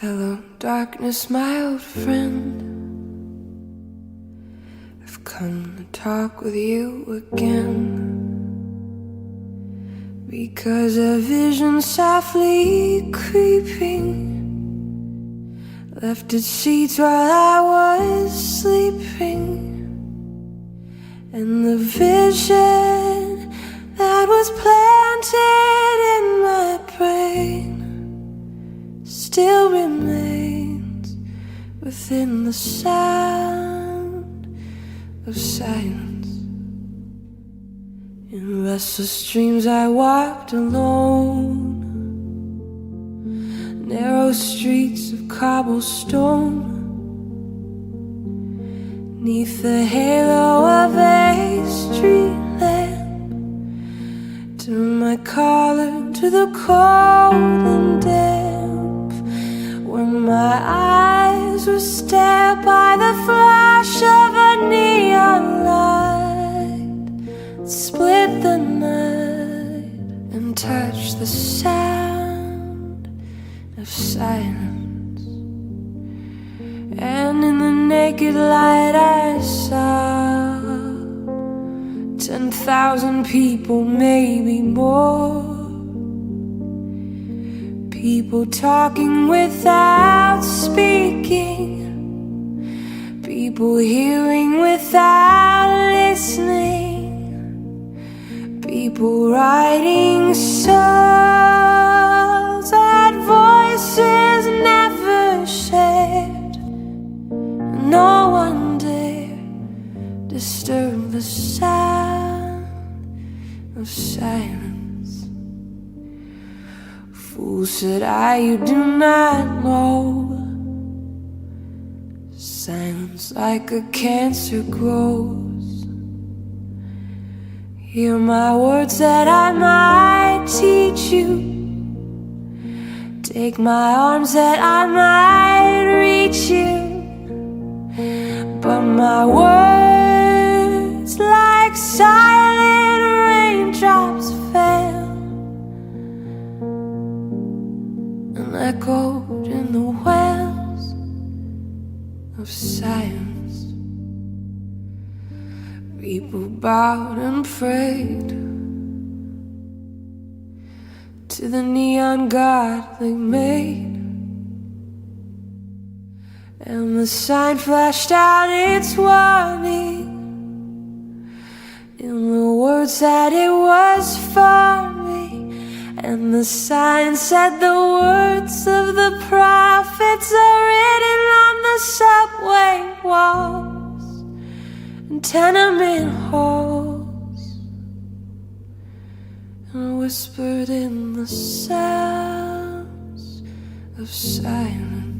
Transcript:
Hello, darkness, my old friend. I've come to talk with you again, because a vision softly creeping left its seeds while I was sleeping. And the vision that was planted in my brain still remains within the sound of silence. In restless dreams I walked alone, narrow streets of cobblestone, 'neath the halo of a street lamp. Turned my collar to the cold and damp, when my eyes were stared by the flash of a neon light, split the night and touched the sound of silence. And in the naked light I saw 10,000 people, maybe more. People talking without speaking, people hearing without listening, people writing songs that voices never shared. No one dare disturb the sound of silence. Fool, said I, you do not know. Silence like a cancer grows. Hear my words that I might teach you, take my arms that I might reach you. But my words, like silent raindrops, fell and echoed in the wells of silence. People bowed and prayed to the neon god they made, and the sign flashed out its warning in the words that it was for me. And the sign said the words of the prophets are written on the subway walls and tenement halls, and whispered in the sounds of silence.